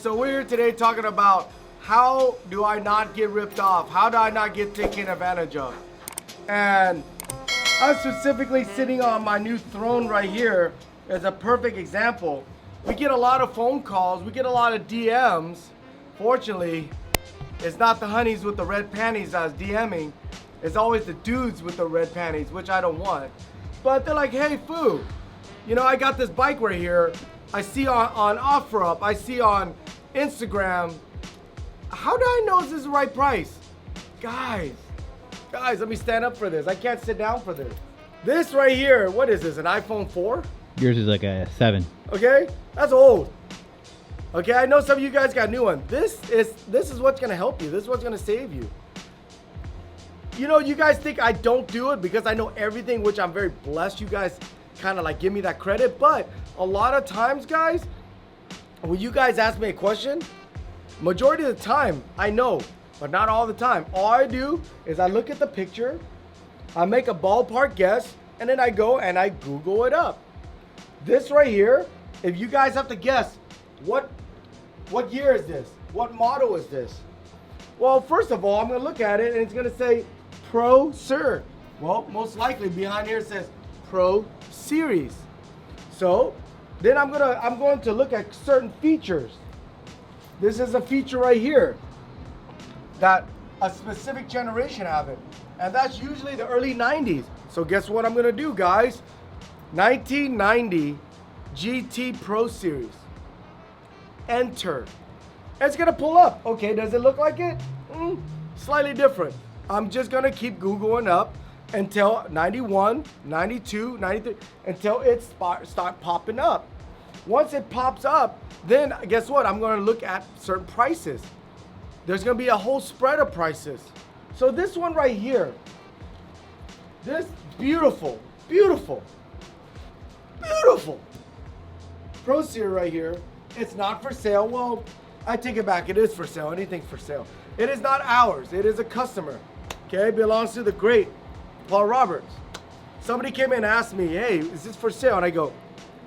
So we're here today talking about how do I not get ripped off? How do I not get taken advantage of? And I'm specifically sitting on my new throne right here as a perfect example. We get a lot of phone calls, we get a lot of DMs. Fortunately, it's not the honeys with the red panties I was DMing. It's always the dudes with the red panties, which I don't want. But they're like, hey, Foo, you know, I got this bike right here. I see on OfferUp, I see on Instagram. How do I know this is the right price? Guys, let me stand up for this. I can't sit down for this. This right here, what is this, an iPhone 4? Yours is like a 7. Okay, that's old. Okay, I know some of you guys got new ones. This is what's gonna help you. This is what's gonna save you. You know, you guys think I don't do it because I know everything, which I'm very blessed. You guys kind of like give me that credit, but a lot of times, guys, when you guys ask me a question, majority of the time I know, but not all the time. All I do is I look at the picture, I make a ballpark guess, and then I go and I Google it up. This right here, if you guys have to guess, what year is this? What model is this? Well, first of all, I'm gonna look at it and it's gonna say Pro Sir. Well, most likely behind here it says Pro Series. So then I'm going to look at certain features. This is a feature right here that a specific generation have it, and that's usually the early 90s. So guess what I'm gonna do, guys? 1990 GT Pro Series. Enter. It's gonna pull up. Okay, does it look like it? Slightly different. I'm just gonna keep Googling up until 91, 92, 93, until it start popping up. Once it pops up, then guess what? I'm gonna look at certain prices. There's gonna be a whole spread of prices. So this one right here, this beautiful Pro Series right here, it's not for sale. Well, I take it back, it is for sale, anything's for sale. It is not ours, it is a customer. Okay, it belongs to the great Paul Roberts. Somebody came in and asked me, hey, is this for sale? And I go,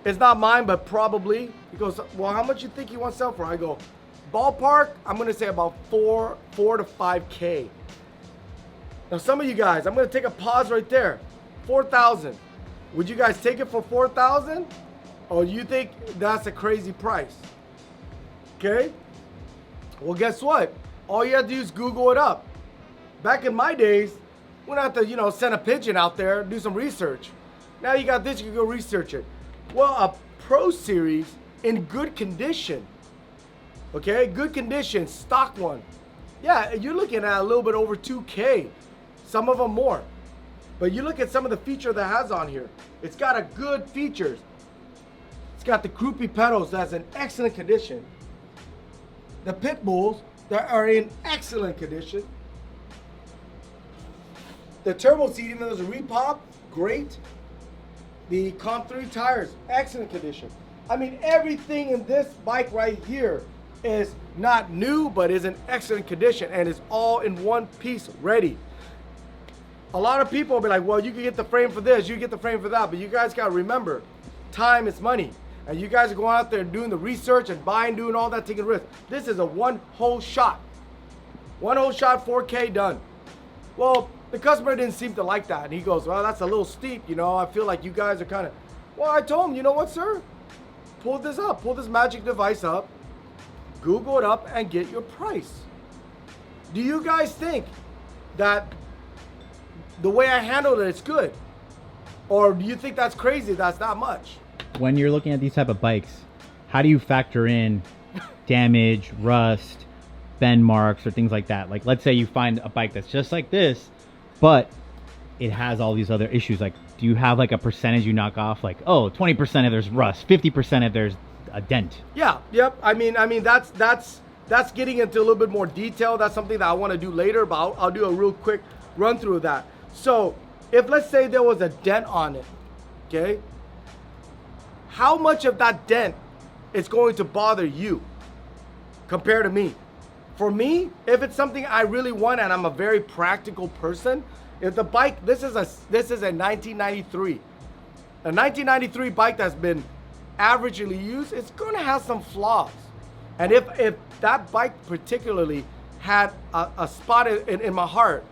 it's not mine, but probably. He goes, well, how much you think you want to sell for? I go, ballpark, I'm gonna say about 4 to 5K. Now some of you guys, I'm gonna take a pause right there. 4,000. Would you guys take it for 4,000? Or do you think that's a crazy price? Okay? Well, guess what? All you have to do is Google it up. Back in my days, we don't have to, you know, send a pigeon out there, do some research. Now you got this, you can go research it. Well, a Pro Series in good condition, okay? Good condition, stock one. Yeah, you're looking at a little bit over 2K, some of them more. But you look at some of the feature that has on here. It's got a good features. It's got the croupy pedals that's in excellent condition. The pit bulls that are in excellent condition. The turbo seat, even though there's a repop, great. The Comp 3 tires, excellent condition. I mean, everything in this bike right here is not new, but is in excellent condition and is all in one piece ready. A lot of people will be like, well, you can get the frame for this, you get the frame for that, but you guys gotta remember, time is money. And you guys are going out there and doing the research and buying, doing all that, taking risks. This is a one whole shot. One whole shot, 4K done. Well, the customer didn't seem to like that. And he goes, well, that's a little steep, you know. I feel like you guys are kind of, well, I told him, you know what, sir? Pull this up, pull this magic device up, Google it up, and get your price. Do you guys think that the way I handled it is good? Or do you think that's crazy, that's not much? When you're looking at these type of bikes, how do you factor in damage, rust, bend marks, or things like that? Like, let's say you find a bike that's just like this, but it has all these other issues. Like, do you have like a percentage you knock off? Like, oh, 20% if there's rust, 50% if there's a dent. Yeah, yep. I mean that's getting into a little bit more detail. That's something that I want to do later, but I'll do a real quick run through of that. So if let's say there was a dent on it, okay, how much of that dent is going to bother you compared to me? For me, if it's something I really want and I'm a very practical person, if the bike, this is a 1993. A 1993 bike that's been averagely used, it's gonna have some flaws. And if that bike particularly had a spot in my heart,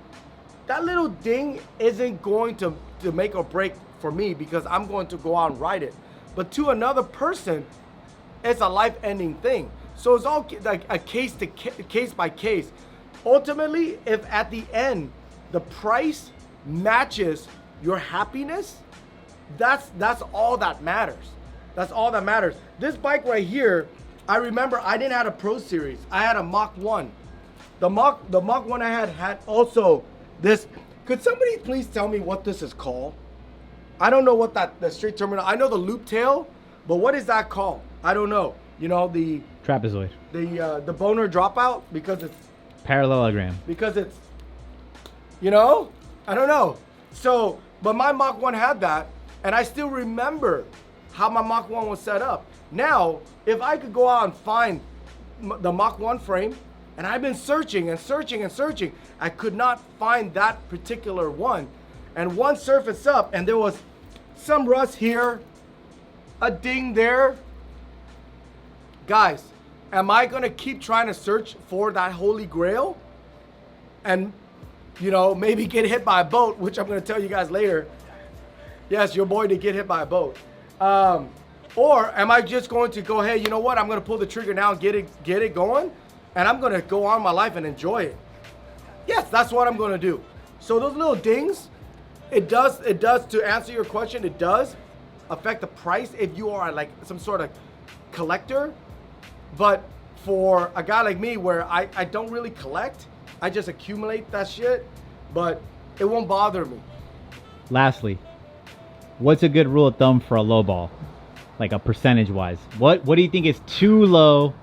that little ding isn't going to make or break for me because I'm going to go out and ride it. But to another person, it's a life-ending thing. So it's all like a case by case. Ultimately, if at the end the price matches your happiness, that's all that matters. That's all that matters. This bike right here, I remember I didn't have a Pro Series. I had a Mach 1. The Mach 1 I had also this. Could somebody please tell me what this is called? I don't know what the straight terminal. I know the loop tail, but what is that called? I don't know. You know, the trapezoid. The boner dropout because it's parallelogram. Because it's, you know, I don't know. So, but my Mach 1 had that, and I still remember how my Mach 1 was set up. Now, if I could go out and find the Mach 1 frame, and I've been searching and searching and searching, I could not find that particular one. And one surfaced up, and there was some rust here, a ding there. Guys, am I gonna keep trying to search for that holy grail? And, you know, maybe get hit by a boat, which I'm gonna tell you guys later. Yes, your boy did get hit by a boat. Or am I just going to go, hey, you know what? I'm gonna pull the trigger now and get it going, and I'm gonna go on my life and enjoy it. Yes, that's what I'm gonna do. So those little dings, it does, to answer your question, it does affect the price if you are like some sort of collector. But for a guy like me where I don't really collect, I just accumulate that shit, but it won't bother me. Lastly, what's a good rule of thumb for a low ball? Like a percentage wise. What do you think is too low?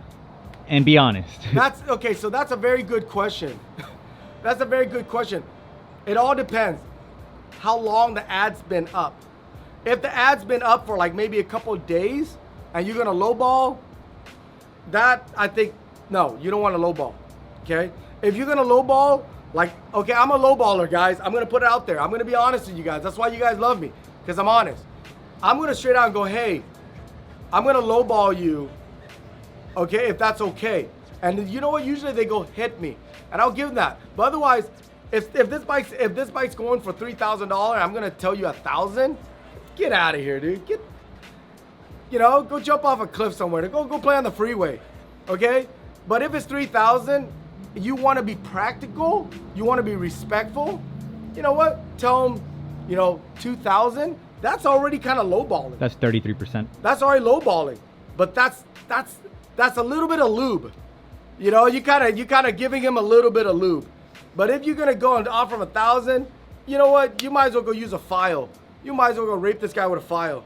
And be honest. That's okay, so that's a very good question. That's a very good question. It all depends how long the ad's been up. If the ad's been up for like maybe a couple of days and you're gonna lowball, that I think, no, you don't want to lowball, okay? If you're gonna lowball, like, okay, I'm a lowballer, guys. I'm gonna put it out there. I'm gonna be honest with you guys. That's why you guys love me, because I'm honest. I'm gonna straight out and go, hey, I'm gonna lowball you, okay, if that's okay. And you know what? Usually they go hit me, and I'll give them that. But otherwise, if this bike's going for $3,000, I'm gonna tell you $1,000. Get out of here, dude. Go jump off a cliff somewhere. Go play on the freeway, okay? But if it's $3,000, you want to be practical. You want to be respectful. You know what? Tell them, $2,000. That's already kind of lowballing. That's 33%. That's already lowballing. But that's a little bit of lube. You kind of giving him a little bit of lube. But if you're gonna go and offer him $1,000, you know what? You might as well go use a file. You might as well go rape this guy with a file.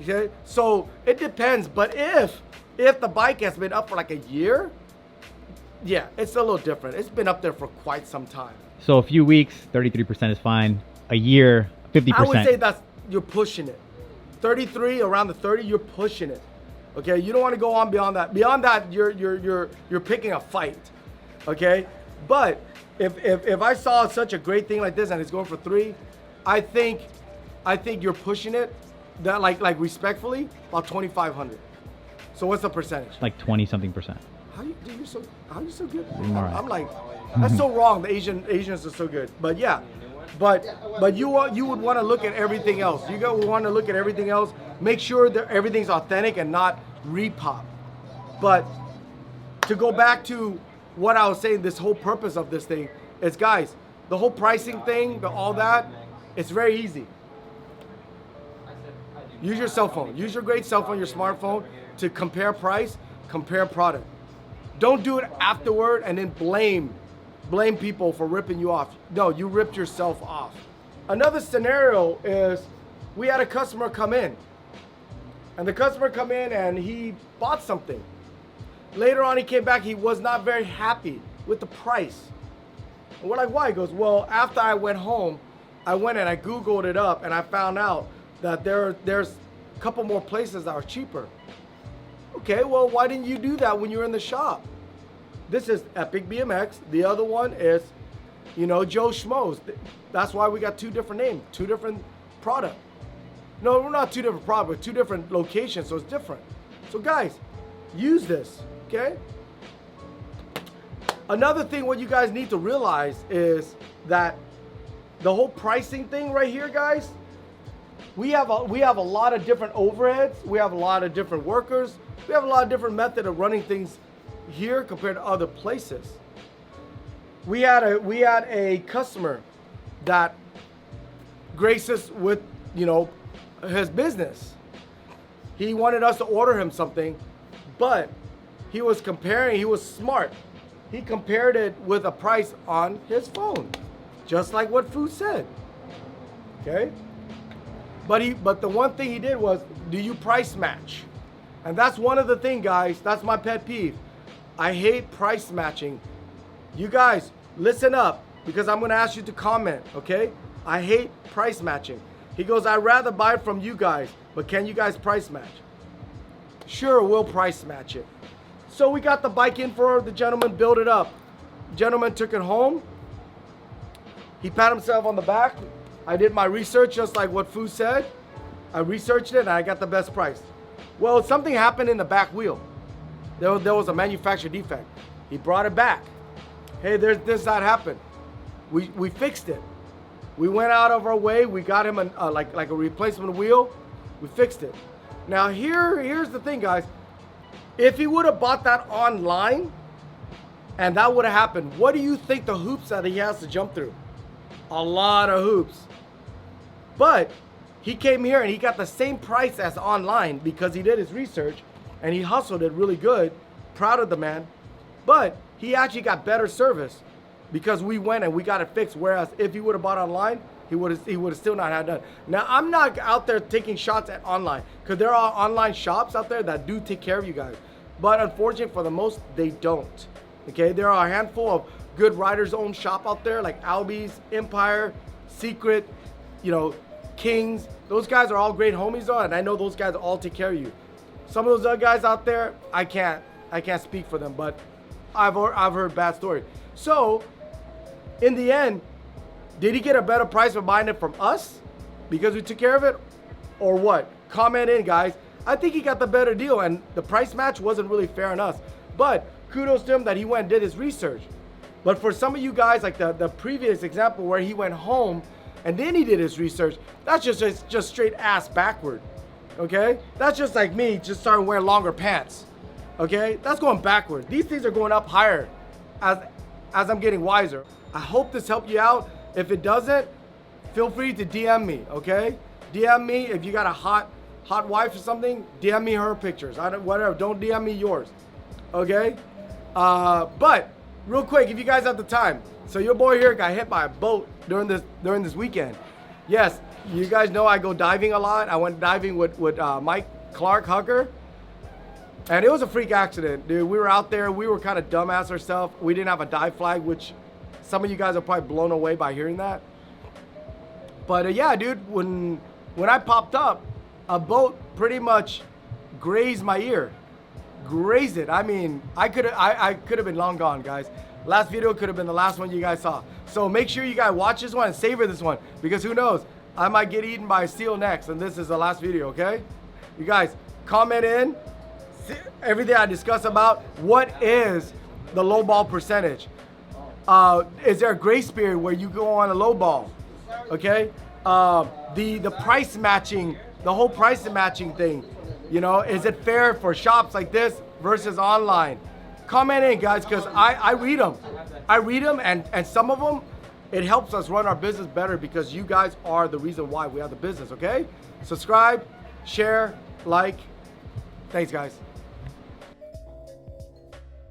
Okay? So it depends. But if the bike has been up for like a year, yeah, it's a little different. It's been up there for quite some time. So a few weeks, 33% is fine. A year, 50%. I would say you're pushing it. 33, around the 30, you're pushing it. Okay, you don't want to go on beyond that. Beyond that, you're picking a fight. Okay, but if I saw such a great thing like this and it's going for 3, I think you're pushing it. That like respectfully, about 2,500. So what's the percentage? Like 20-something%. How you so good? Right. I'm like, that's so wrong. The Asians are so good. But yeah, but you would want to look at everything else. You want to look at everything else. Make sure that everything's authentic and not repop. But to go back to what I was saying, this whole purpose of this thing is, guys, the whole pricing thing, all that, it's very easy. Use your cell phone. Use your great cell phone, your smartphone, to compare price, compare product. Don't do it afterward and then blame people for ripping you off. No, you ripped yourself off. Another scenario is we had a customer come in. And the customer come in and he bought something. Later on he came back, he was not very happy with the price. And we're like, why? He goes, well, after I went home, I went and I Googled it up and I found out that there's a couple more places that are cheaper. Okay, well, why didn't you do that when you were in the shop? This is Epic BMX. The other one is, Joe Schmoes. That's why we got 2 different names, 2 different product. No, we're not 2 different products, but 2 different locations, so it's different. So guys, use this. Okay? Another thing what you guys need to realize is that the whole pricing thing right here, guys, we have a lot of different overheads. We have a lot of different workers. We have a lot of different method of running things here compared to other places. We had a customer that graced us with, you know, his business. He wanted us to order him something, but he was smart. He compared it with a price on his phone, just like what Food said. Okay? But the one thing he did was, do you price match? And that's one of the things, guys. That's my pet peeve. I hate price matching. You guys, listen up, because I'm gonna ask you to comment, okay? I hate price matching. He goes, I'd rather buy it from you guys, but can you guys price match? Sure, we'll price match it. So we got the bike in for the gentleman, built it up. Gentleman took it home. He patted himself on the back. I did my research just like what Fu said. I researched it and I got the best price. Well, something happened in the back wheel. There was a manufacturer defect. He brought it back. Hey, this that happened. We fixed it. We went out of our way. We got him like a replacement wheel. We fixed it. Now here's the thing, guys. If he would have bought that online and that would have happened, what do you think the hoops that he has to jump through? A lot of hoops. But he came here and he got the same price as online because he did his research and he hustled it really good. Proud of the man. But he actually got better service because we went and we got it fixed. Whereas if he would have bought online, he would have still not had done. Now, I'm not out there taking shots at online because there are online shops out there that do take care of you guys. But unfortunately, for the most, they don't. Okay, there are a handful of good riders' own shop out there like Albies, Empire, Secret, you know, Kings. Those guys are all great homies though, and I know those guys all take care of you. Some of those other guys out there, I can't speak for them, but I've heard bad stories. So, in the end, did he get a better price for buying it from us because we took care of it, or what? Comment in, guys. I think he got the better deal, and the price match wasn't really fair on us. But kudos to him that he went and did his research. But for some of you guys, like the previous example where he went home and then he did his research, that's just straight ass backward. Okay? That's just like me just starting wearing longer pants. Okay? That's going backward. These things are going up higher as I'm getting wiser. I hope this helped you out. If it doesn't, feel free to DM me, okay? DM me if you got a hot wife or something. DM me her pictures. Whatever. Don't DM me yours, okay? But real quick, if you guys have the time, so your boy here got hit by a boat during this weekend. Yes, you guys know I go diving a lot. I went diving with Mike Clark Hucker, and it was a freak accident, dude. We were out there. We were kind of dumbass ourselves. We didn't have a dive flag, which some of you guys are probably blown away by hearing that. But yeah, dude, when I popped up, a boat pretty much grazed my ear. Grazed it. I mean, I could have been long gone, guys. Last video could have been the last one you guys saw. So make sure you guys watch this one and savor this one, because who knows, I might get eaten by a seal next, and this is the last video, okay? You guys, comment in everything I discuss about. What is the low ball percentage? Is there a grace period where you go on a low ball? Okay? The price matching, the whole price matching thing, you know, is it fair for shops like this versus online? Comment in, guys, because I read them. I read them, and some of them, it helps us run our business better because you guys are the reason why we have the business, okay? Subscribe, share, like. Thanks, guys.